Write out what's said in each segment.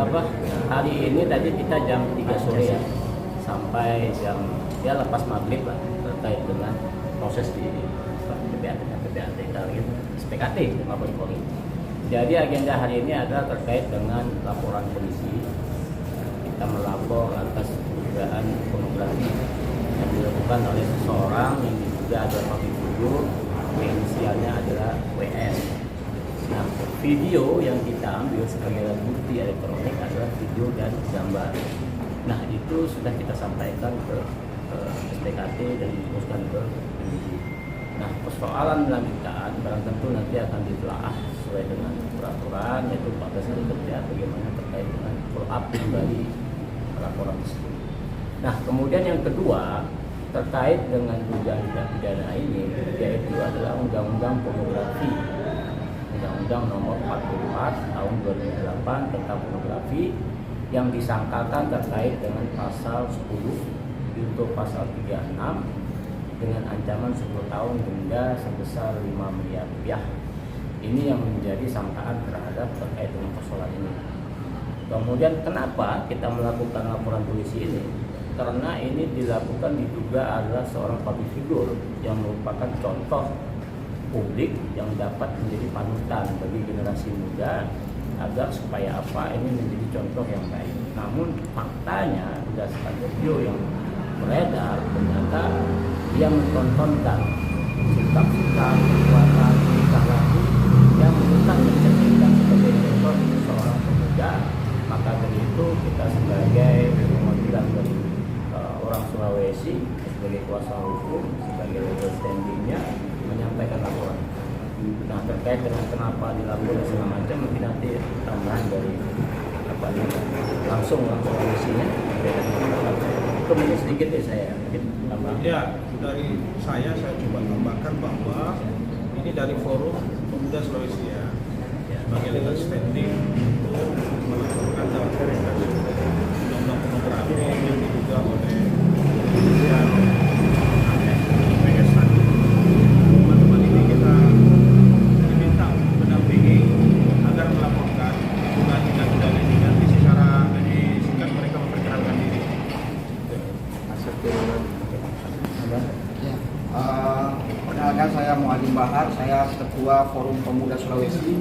apa hari ini tadi kita jam 3 sore ya sampai jam ya lepas maghrib lah terkait dengan proses di PPATK gitu, SPKT Mabes Polri. Jadi agenda hari ini adalah terkait dengan laporan polisi. Kita melapor atas dugaan pornografi yang dilakukan oleh seseorang yang diduga adalah public figure, inisialnya adalah WS. Nah, video yang kita ambil sebagai alat bukti elektronik adalah video dan gambar. Nah, itu sudah kita sampaikan ke SPKT dan diputuskan ke penyidik. Nah, persoalan lanjutan barang tentu nanti akan ditelaah sesuai dengan peraturan, yaitu 14 hari kerja bagaimana terkait dengan follow up kembali laporan tersebut. Nah, kemudian yang kedua terkait dengan dugaan tindak pidana ini, yaitu adalah Undang-Undang Pornografi, Undang-Undang Nomor 44 Tahun 2008 tentang pornografi yang disangkakan terkait dengan pasal 10 untuk pasal 36 dengan ancaman 10 tahun denda sebesar 5 miliar rupiah. Ini yang menjadi sangkaan terhadap terkait dengan persoalan ini. Kemudian kenapa kita melakukan laporan polisi ini? Karena ini dilakukan diduga adalah seorang public figure yang merupakan contoh publik yang dapat menjadi panutan bagi generasi muda agar supaya apa ini menjadi contoh yang baik. Namun faktanya berdasarkan video yang beredar ternyata dia mentontonkan sikap-sikap, perbuatan, tingkah laku yang bukan mencerminkan sebagai contoh seorang pemuda. Maka dari itu kita sebagai perwakilan dari orang Sulawesi sebagai kuasa hukum, sebagai legal standingnya menyampaikan laporan. Nah, terkait dengan kenapa dilakukan segala macam mungkin nanti tambahan dari apa ini langsung Sulawesinya. Itu mungkin sedikit ya saya mungkin tambah. Ya, dari saya coba tambahkan bahwa ini dari Forum Pemuda Sulawesi ya, sebagai legal standing untuk melakukan dalam verifikasi undang-undang pornografi yang diduga oleh PS tadi. Teman-teman ini kita diminta mendampingi agar melaporkan dugaan tindak pidana ini nanti secara lebih singkat mereka memperkenalkan diri. Perkenalkan, saya Muhadim Bahar, saya Ketua Forum Pemuda Sulawesi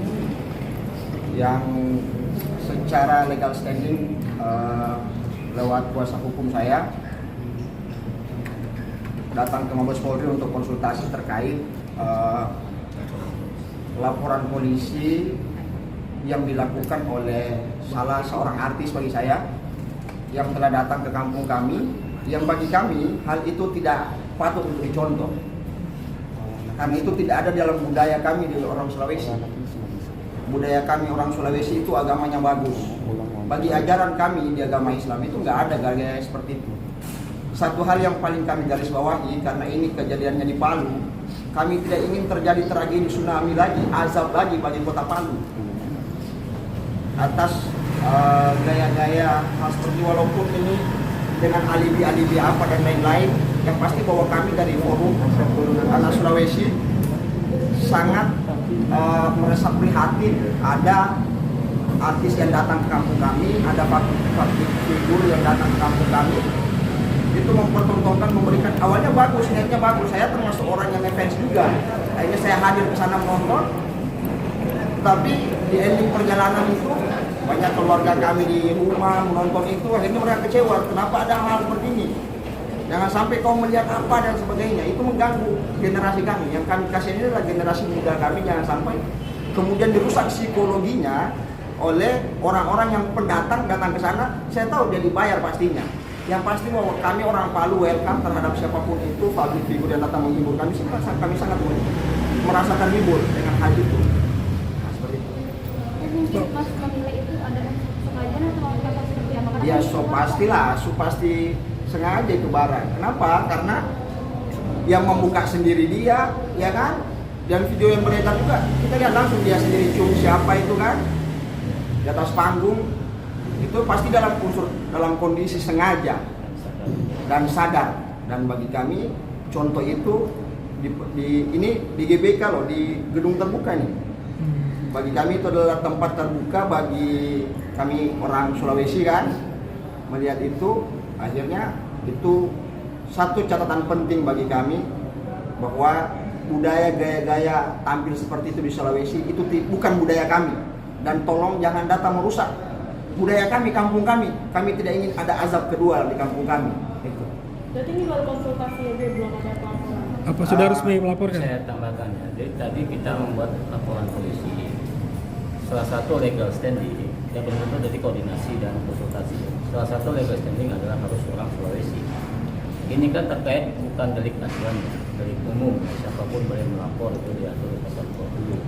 yang secara legal standing lewat kuasa hukum saya datang ke Mabes Polri untuk konsultasi terkait laporan polisi yang dilakukan oleh salah seorang artis bagi saya yang telah datang ke kampung kami, yang bagi kami hal itu tidak patut untuk dicontoh karena itu tidak ada dalam budaya kami di orang Sulawesi. Budaya kami orang Sulawesi itu agamanya bagus. Bagi ajaran kami di agama Islam itu nggak ada gaya seperti itu. Satu hal yang paling kami garis bawahi, karena ini kejadiannya di Palu, kami tidak ingin terjadi tragedi tsunami lagi, azab lagi bagi kota Palu atas gaya-gaya hal seperti, walaupun ini dengan alibi-alibi apa dan lain-lain. Yang pasti bahwa kami dari Forum Anak Sulawesi sangat merasa prihatin ada artis yang datang ke kampung kami, ada public figure yang datang ke kampung kami, itu mempertontonkan, memberikan, awalnya bagus, niatnya bagus, saya termasuk orang yang ngefans juga, akhirnya saya hadir ke sana menonton, tapi di ending perjalanan itu banyak keluarga kami di rumah menonton itu, akhirnya mereka kecewa, kenapa ada hal seperti ini, jangan sampai kau melihat apa dan sebagainya, itu mengganggu generasi kami. Yang kami kasih ini adalah generasi muda kami, jangan sampai kemudian dirusak psikologinya oleh orang-orang yang pendatang datang ke sana. Saya tahu dia dibayar pastinya. Yang pasti bahwa kami orang Palu welcome terhadap siapapun itu, public figure yang datang menghibur kami. Kami sangat merasakan hibur dengan hal itu. Nah, seperti itu. Mas menilai itu adalah sengaja atau seperti apa? Ya, pastilah, pasti sengaja itu barang. Kenapa? Karena yang membuka sendiri dia, ya kan? Dan video yang beredar juga, kita lihat langsung dia sendiri cium siapa itu kan? Di atas panggung, itu pasti dalam kondisi sengaja dan sadar. Dan bagi kami, contoh itu ini di GBK loh, di gedung terbuka ini. bagi kami itu adalah tempat terbuka bagi kami orang Sulawesi kan. Melihat itu, akhirnya itu satu catatan penting bagi kami bahwa budaya gaya-gaya tampil seperti itu di Sulawesi itu bukan budaya kami, dan tolong jangan datang merusak budaya kami, kampung kami. Kami tidak ingin ada azab kedua di kampung kami. Itu. Berarti ini baru konsultasi aja, belum ada pelaporan. Apa sudah resmi melaporkan? Saya tambahkan ya. Jadi tadi kita membuat laporan polisi. Salah satu legal standing yang benar-benar dari koordinasi dan konsultasi. Salah satu legal standing adalah harus orang Sulawesi. Ini kan terkait bukan delik aduan, delik umum. Siapapun boleh melapor, itu diatur di pasal 20.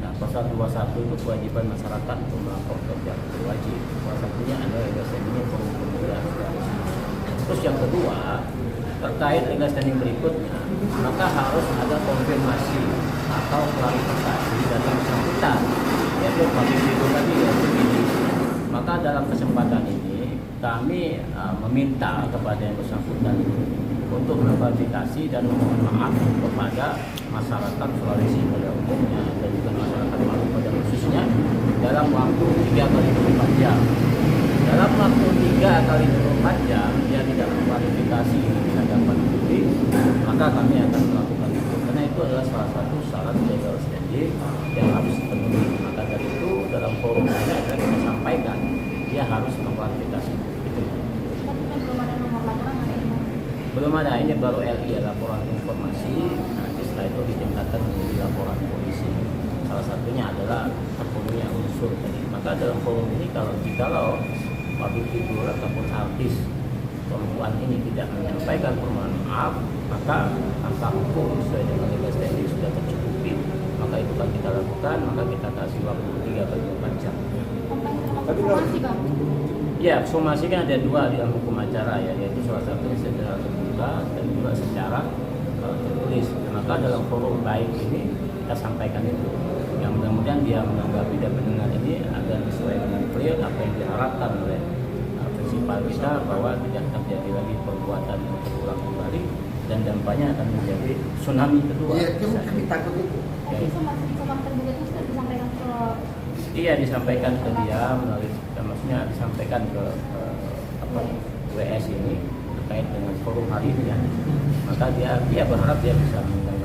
Nah, pasal 21 itu kewajiban masyarakat untuk melapor ke pihak berwajib. Salah satunya adalah legal standing forum pemuda Sulawesi. Terus yang kedua, terkait legal standing berikutnya, maka harus ada konfirmasi atau klarifikasi dari bersangkutan, yaitu public figure tadi, yaitu ini. Maka dalam kesempatan ini kami meminta kepada yang bersangkutan untuk mengklarifikasi dan memohon maaf kepada masyarakat Sulawesi pada umumnya dan juga masyarakat Maluku pada khususnya dalam waktu 3 kali 24 jam. Dalam waktu 3 kali 24 jam dia tidak mengklarifikasi di hadapan publik, maka kami akan melakukan itu. Karena itu adalah salah satu syarat legal standing yang harus dipenuhi. Maka dari itu dalam forum ini akan kita sampaikan dia harus mengklarifikasi itu. Tapi kan belum ada nomor laporan hari ini. Belum ada, ini baru LI ya, laporan informasi. Nanti setelah itu ditingkatkan menjadi laporan polisi. Salah satunya adalah terpenuhnya unsur tadi. Maka dalam forum ini kalau public figure ataupun artis perempuan ini tidak menyampaikan permohonan maaf, maka angka hukum sesuai dengan legal standing sudah tercukupi. Maka itu kan kita lakukan, maka kita kasih waktu 3 kali 24 jam. Tapi Somasi Bang. Ya, somasi kan ada 2 di dalam hukum acara ya, yaitu salah satunya secara terbuka dan juga secara tertulis. Maka dalam forum baik ini kita sampaikan itu. Yang mudah-mudahan dia menanggapi dan mendengar ini agar sesuai dengan clear apa yang diharapkan oleh prinsipal kita, bahwa tidak terjadi lagi perbuatan yang terulang kembali dan dampaknya akan menjadi tsunami kedua. Iya, kami takut itu. Tapi somasi terbuka itu sudah disampaikan ke Iya, disampaikan ke dia melalui, maksudnya disampaikan ke WS ini terkait dengan forum hari ini ya. Maka dia berharap dia bisa mendengar